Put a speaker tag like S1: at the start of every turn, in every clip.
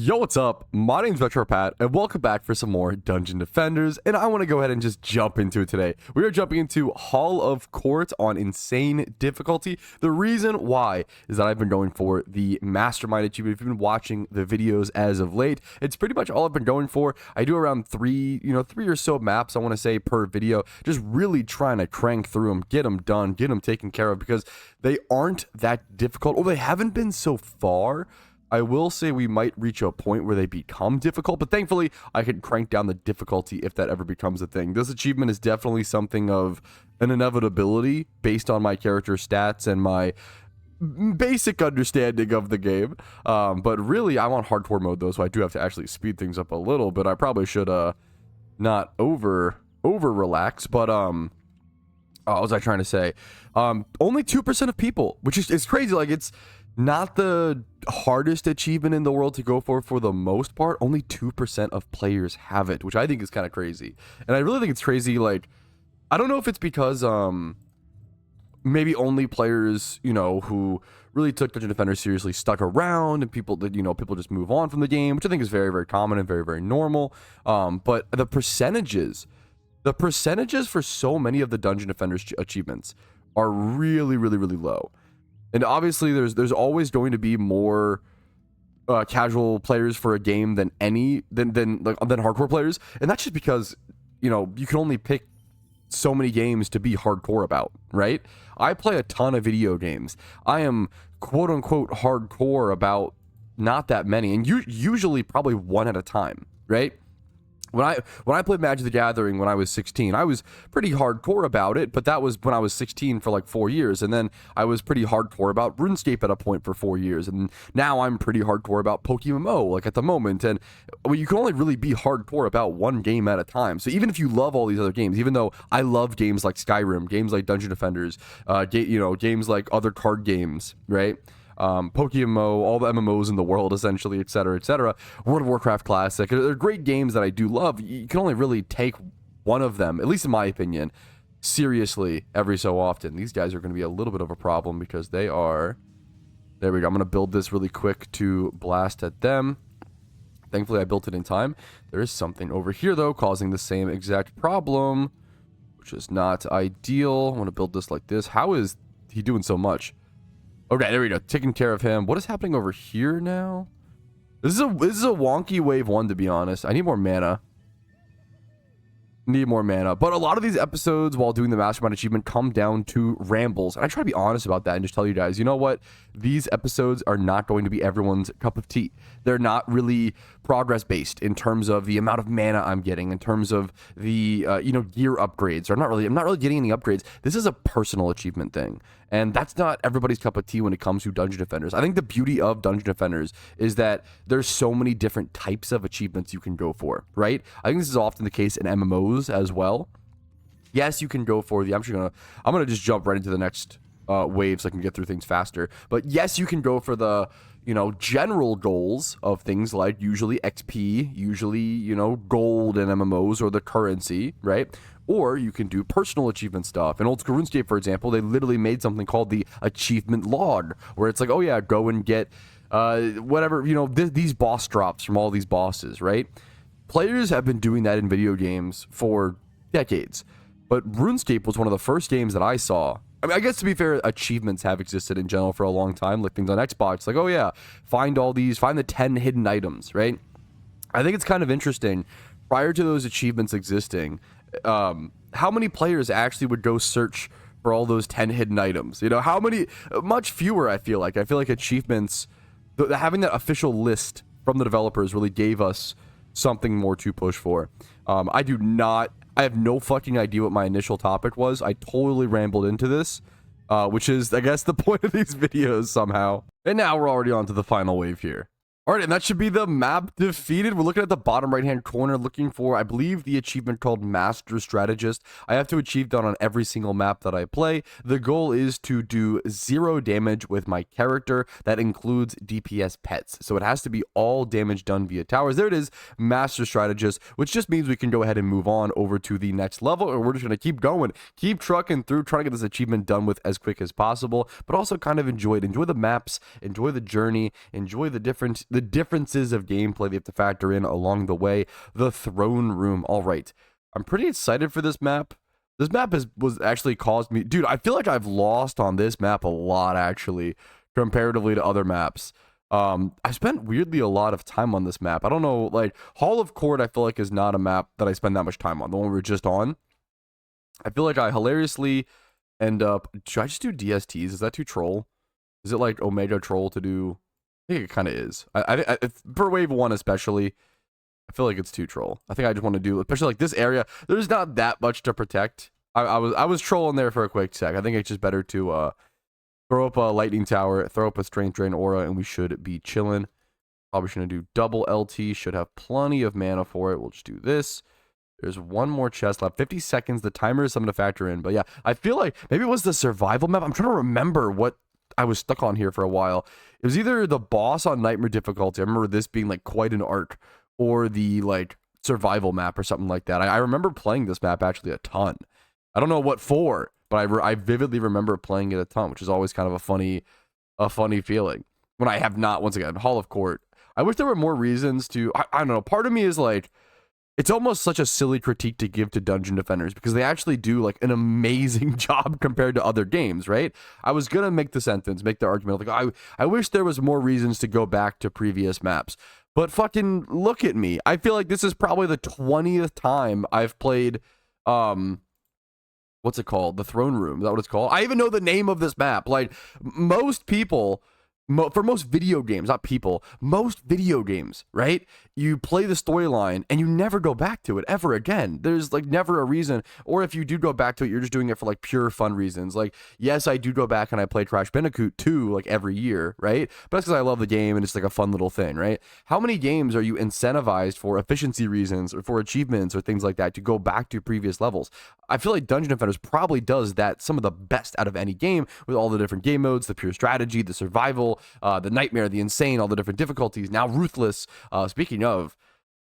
S1: Yo, what's up? My name's RetroPat, and welcome back for some more Dungeon Defenders, and I want to go ahead and just jump into it today. We are jumping into Hall of Court on insane difficulty. The reason why is that I've been going for the Mastermind achievement. If you've been watching the videos as of late, it's pretty much all I've been going for. I do around three or so maps, I want to say, per video, just really trying to crank through them, get them done, get them taken care of, because they aren't that difficult, or they haven't been so far. I will say we might reach a point where they become difficult, but thankfully I can crank down the difficulty if that ever becomes a thing. This achievement is definitely something of an inevitability based on my character stats and my basic understanding of the game. But really, I'm on hardcore mode though, so I do have to actually speed things up a little bit. I probably should not over relax, but what was I trying to say? Only 2% of people, which is crazy. Like, it's not the hardest achievement in the world to go for the most part. Only 2% of players have it, which I think is kind of crazy. And I really think it's crazy. Like, I don't know if it's because maybe only players, who really took Dungeon Defenders seriously stuck around, and people that, people just move on from the game, which I think is very, very common and very, very normal. But the percentages for so many of the Dungeon Defenders achievements are really, really, really low. And obviously, there's always going to be more casual players for a game than hardcore players, and that's just because you can only pick so many games to be hardcore about, right? I play a ton of video games. I am quote unquote hardcore about not that many, and usually probably one at a time, right? When I played Magic the Gathering when I was 16, I was pretty hardcore about it, but that was when I was 16 for like 4 years, and then I was pretty hardcore about RuneScape at a point for 4 years, and now I'm pretty hardcore about Pokemon like at the moment. And you can only really be hardcore about one game at a time. So even if you love all these other games, even though I love games like Skyrim, games like Dungeon Defenders, games like other card games, right? Pokemon, all the MMOs in the world, essentially, etc. World of Warcraft Classic. They're great games that I do love. You can only really take one of them, at least in my opinion, seriously every so often. These guys are going to be a little bit of a problem because they are... There we go. I'm going to build this really quick to blast at them. Thankfully, I built it in time. There is something over here, though, causing the same exact problem, which is not ideal. I want to build this like this. How is he doing so much? Okay, there we go. Taking care of him. What is happening over here now? This is a wonky wave 1, to be honest. I need more mana. But a lot of these episodes while doing the Mastermind achievement come down to rambles. And I try to be honest about that and just tell you guys, you know what? These episodes are not going to be everyone's cup of tea. They're not really progress based in terms of the amount of mana I'm getting, in terms of the gear upgrades. I'm not really getting any upgrades. This is a personal achievement thing. And that's not everybody's cup of tea when it comes to Dungeon Defenders. I think the beauty of Dungeon Defenders is that there's so many different types of achievements you can go for, right? I think this is often the case in MMOs as well. Yes, you can go for the... I'm gonna just jump right into the next wave so I can get through things faster. But yes, you can go for the general goals of things like usually XP, usually gold in MMOs or the currency, right? Or you can do personal achievement stuff. In Old School RuneScape, for example, they literally made something called the achievement log, where it's like, oh yeah, go and get whatever, these boss drops from all these bosses, right? Players have been doing that in video games for decades. But RuneScape was one of the first games that I saw. I mean, I guess to be fair, achievements have existed in general for a long time, like things on Xbox, like, oh yeah, find the 10 hidden items, right? I think it's kind of interesting, prior to those achievements existing, how many players actually would go search for all those 10 hidden items? How many? Much fewer, I feel like. Achievements, having that official list from the developers really gave us something more to push for. I have no fucking idea what my initial topic was. I totally rambled into this, which is, I guess, the point of these videos somehow. And now we're already on to the final wave here. All right, and that should be the map defeated. We're looking at the bottom right-hand corner, looking for, I believe, the achievement called Master Strategist. I have to achieve that on every single map that I play. The goal is to do 0 damage with my character. That includes DPS pets. So it has to be all damage done via towers. There it is, Master Strategist, which just means we can go ahead and move on over to the next level, and we're just going to keep going, keep trucking through, trying to get this achievement done with as quick as possible, but also kind of enjoy it. Enjoy the maps, enjoy the journey, enjoy the different the differences of gameplay they have to factor in along the way. The throne room. All right, I'm pretty excited for this map. This map was actually caused me, dude. I feel like I've lost on this map a lot actually, comparatively to other maps. I spent weirdly a lot of time on this map. I don't know, like Hall of Court, I feel like is not a map that I spend that much time on. The one we were just on. I feel like I hilariously end up. Should I just do DSTs? Is that too troll? Is it like Omega troll to do? I think it kind of is. For wave 1 especially, I feel like it's too troll. I think I just want to do, especially like this area. There's not that much to protect. I was trolling there for a quick sec. I think it's just better to throw up a lightning tower, throw up a strength drain aura, and we should be chilling. Probably shouldn't do double LT. Should have plenty of mana for it. We'll just do this. There's one more chest left. 50 seconds. The timer is something to factor in. But yeah, I feel like maybe it was the survival map. I'm trying to remember what I was stuck on here for a while. It was either the boss on Nightmare difficulty. I remember this being like quite an arc, or the like survival map or something like that. I remember playing this map actually a ton. I don't know what for, but I vividly remember playing it a ton, which is always kind of a funny feeling. When I have not, once again, Hall of Court. I wish there were more reasons to, I don't know, part of me is like, it's almost such a silly critique to give to Dungeon Defenders because they actually do like an amazing job compared to other games, right? I was gonna make the argument like, I wish there was more reasons to go back to previous maps, but fucking look at me. I feel like this is probably the 20th time I've played, what's it called? The Throne Room. Is that what it's called? I even know the name of this map. Like most people. For most video games, not people, most video games, right? You play the storyline and you never go back to it ever again. There's like never a reason, or if you do go back to it, you're just doing it for like pure fun reasons. Like, yes, I do go back and I play Crash Bandicoot 2 like every year, right? But that's because I love the game and it's like a fun little thing, right? How many games are you incentivized for efficiency reasons or for achievements or things like that to go back to previous levels? I feel like Dungeon Defenders probably does that some of the best out of any game with all the different game modes, the pure strategy, the survival, the nightmare, the insane, all the different difficulties. Now ruthless. Speaking of,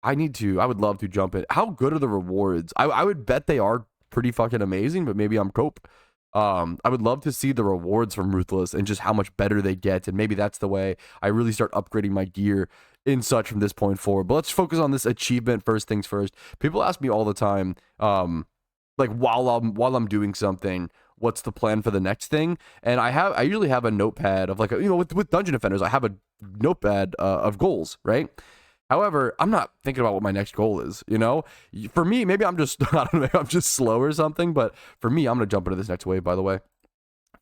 S1: I would love to jump in. How good are the rewards? I would bet they are pretty fucking amazing, but maybe I'm cope. I would love to see the rewards from ruthless and just how much better they get, and maybe that's the way I really start upgrading my gear in such from this point forward. But let's focus on this achievement first things first. People ask me all the time, like while I'm doing something, what's the plan for the next thing? And I usually have a notepad of like, with Dungeon Defenders, I have a notepad of goals, right? However, I'm not thinking about what my next goal is, For me, maybe I'm just, I don't know, maybe I'm just slow or something, but for me, I'm going to jump into this next wave, by the way.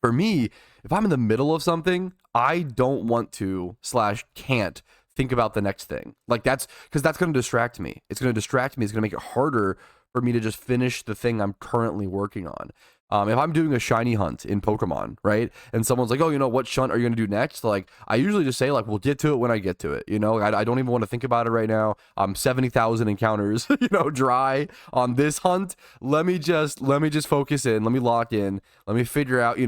S1: For me, if I'm in the middle of something, I don't want to / can't think about the next thing. Like that's going to distract me. It's going to distract me. It's going to make it harder for me to just finish the thing I'm currently working on. If I'm doing a shiny hunt in Pokemon, right, and someone's like, oh, what shunt are you going to do next? Like, I usually just say, like, we'll get to it when I get to it, I don't even want to think about it right now. 70,000 encounters, dry on this hunt. Let me just focus in. Let me lock in. Let me figure out,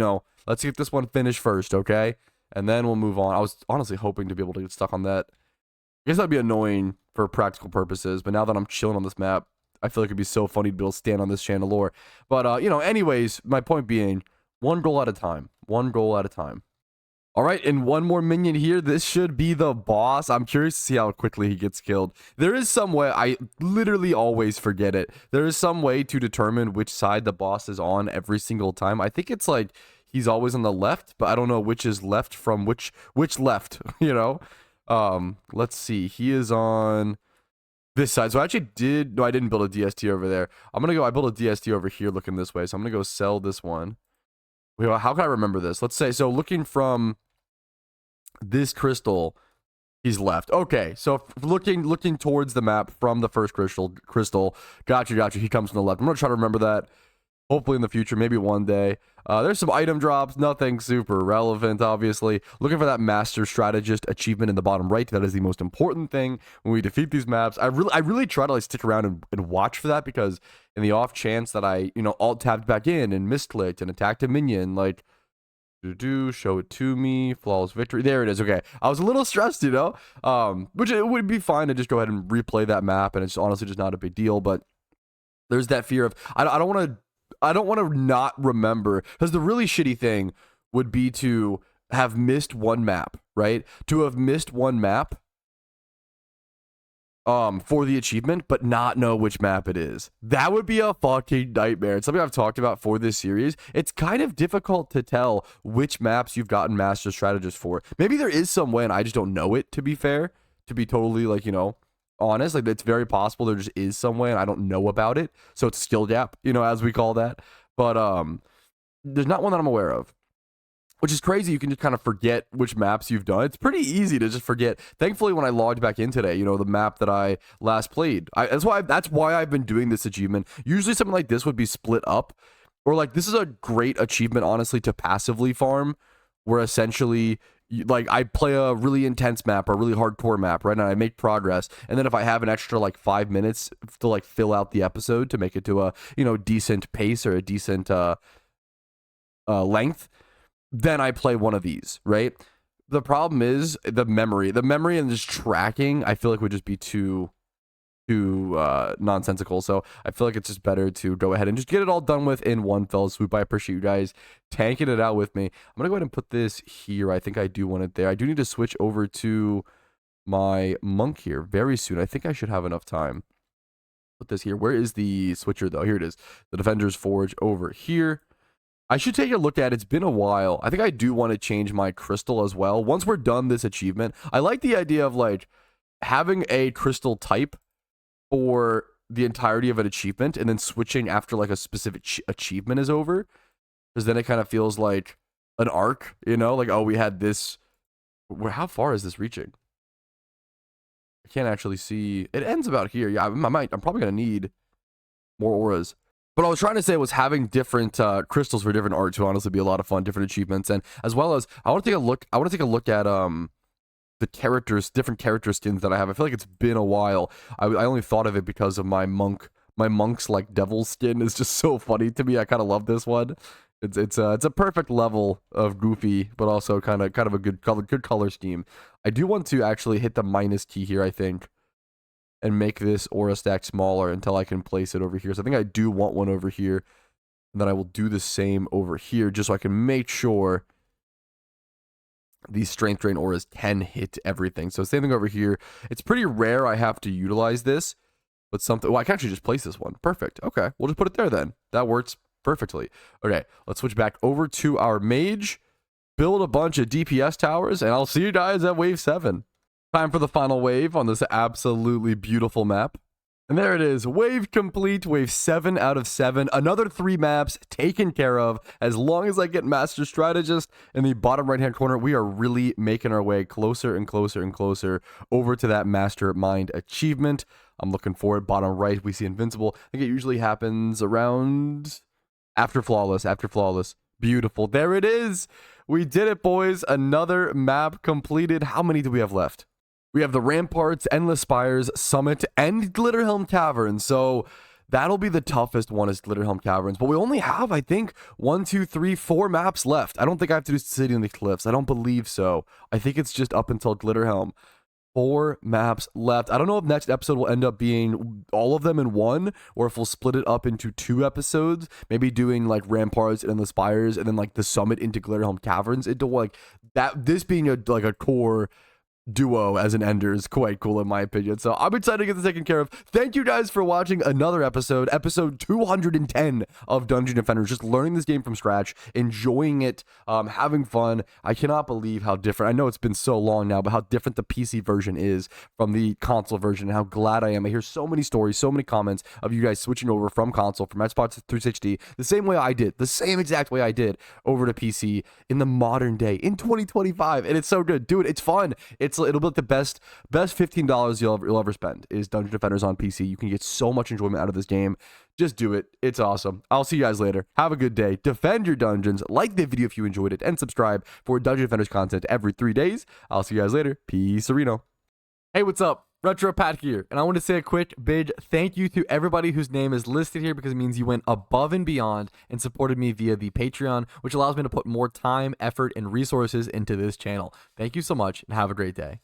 S1: let's get this one finished first, okay? And then we'll move on. I was honestly hoping to be able to get stuck on that. I guess that'd be annoying for practical purposes, but now that I'm chilling on this map, I feel like it'd be so funny to be able to stand on this Chandelure. But, anyways, my point being, one goal at a time. One goal at a time. All right, and one more minion here. This should be the boss. I'm curious to see how quickly he gets killed. There is some way, I literally always forget it. There is some way to determine which side the boss is on every single time. I think it's like he's always on the left, but I don't know which is left from which left, Let's see. He is on this side. So I actually I didn't build a DST over there. I built a DST over here looking this way. So I'm going to go sell this one. Wait, how can I remember this? Let's say, so looking from this crystal, he's left. Okay, so looking towards the map from the first crystal. Gotcha. He comes from the left. I'm going to try to remember that. Hopefully in the future, maybe one day. There's some item drops, nothing super relevant, obviously. Looking for that Master Strategist achievement in the bottom right. That is the most important thing when we defeat these maps. I really try to like stick around and watch for that, because in the off chance that I, alt-tabbed back in and misclicked and attacked a minion, like, show it to me, flawless victory. There it is. Okay, I was a little stressed, which it would be fine to just go ahead and replay that map, and it's honestly just not a big deal. But there's that fear of I don't want to not remember, because the really shitty thing would be to have missed one map, right? To have missed one map for the achievement, but not know which map it is. That would be a fucking nightmare. It's something I've talked about for this series. It's kind of difficult to tell which maps you've gotten Master Strategist for. Maybe there is some way and I just don't know it, to be fair. To be totally, like, you know, honest. Like, it's very possible there just is some way and I don't know about it. So it's a skill gap, you know, as we call that. But there's not one that I'm aware of. Which is crazy. You can just kind of forget which maps you've done. It's pretty easy to just forget. Thankfully, when I logged back in today, you know, the map that I last played, that's why I've been doing this achievement. Usually something like this would be split up, or like this is a great achievement, honestly, to passively farm, where essentially, like, I play a really intense map or a really hardcore map, right? And I make progress. And then if I have an extra like 5 minutes to like fill out the episode to make it to a, you know, decent pace or a decent length, then I play one of these, right? The problem is the memory and just tracking, I feel like would just be too nonsensical. So I feel like it's just better to go ahead and just get it all done with in one fell swoop. I appreciate you guys tanking it out with me. I'm gonna go ahead and put this here. I think I do want it there. I do need to switch over to my monk here very soon. I think I should have enough time. Put this here. Where is the switcher though? Here it is. The Defender's Forge over here. I should take a look at it. It's been a while. I think I do want to change my crystal as well. Once we're done this achievement, I like the idea of like having a crystal type for the entirety of an achievement and then switching after like a specific achievement is over. Because then it kind of feels like an arc, you know? Like, oh, we had this. How far is this reaching? I can't actually see. It ends about here. Yeah, I'm probably going to need more auras. But I was trying to say was having different crystals for different art to honestly be a lot of fun, different achievements, and as well as I want to take a look. I want to take a look at the characters, different character skins that I have. I feel like it's been a while. I only thought of it because of my monk's like devil skin is just so funny to me. I kind of love this one. It's a perfect level of goofy, but also kind of a good color scheme. I do want to actually hit the minus key here, I think, and make this aura stack smaller until I can place it over here. So I think I do want one over here. And then I will do the same over here just so I can make sure these strength drain auras can hit everything. So same thing over here. It's pretty rare I have to utilize this, but something, well, I can actually just place this one. Perfect. Okay, we'll just put it there then. That works perfectly. Okay, let's switch back over to our mage, build a bunch of DPS towers, and I'll see you guys at wave 7. Time for the final wave on this absolutely beautiful map. And there it is, wave complete, wave 7 out of 7. Another 3 maps taken care of. As long as I get Master Strategist in the bottom right-hand corner, we are really making our way closer and closer and closer over to that Mastermind achievement. I'm looking for it. Bottom right, we see Invincible. I think it usually happens around after Flawless, Beautiful. There it is. We did it, boys. Another map completed. How many do we have left? We have the Ramparts, Endless Spires, Summit, and Glitterhelm Caverns. So that'll be the toughest one, is Glitterhelm Caverns. But we only have, I think, 1, 2, 3, 4 maps left. I don't think I have to do City on the Cliffs. I don't believe so. I think it's just up until Glitterhelm. 4 maps left. I don't know if next episode will end up being all of them in one, or if we'll split it up into 2 episodes. Maybe doing like Ramparts and the Spires, and then like the Summit into Glitterhelm Caverns. Into like that. This being a core duo as an ender is quite cool in my opinion. So I'm excited to get this taken care of. Thank you guys for watching another episode 210 of Dungeon Defenders. Just learning this game from scratch, enjoying it, having fun. I cannot believe how different, I know it's been so long now, but how different the PC version is from the console version, and how glad I am. I hear so many stories, so many comments of you guys switching over from console, from Xbox 360, the same way I did, the same exact way I did over to PC in the modern day, in 2025, and it's so good. Dude, it's fun. It'll be like the best $15 you'll ever spend is Dungeon Defenders on PC. You can get so much enjoyment out of this game. Just do it. It's awesome. I'll see you guys later. Have a good day. Defend your dungeons. Like the video if you enjoyed it, and subscribe for Dungeon Defenders content every 3 days. I'll see you guys later. Peace, Reno. Hey, what's up? Retro Pat here, and I want to say a quick big thank you to everybody whose name is listed here, because it means you went above and beyond and supported me via the Patreon, which allows me to put more time, effort, and resources into this channel. Thank you so much, and have a great day.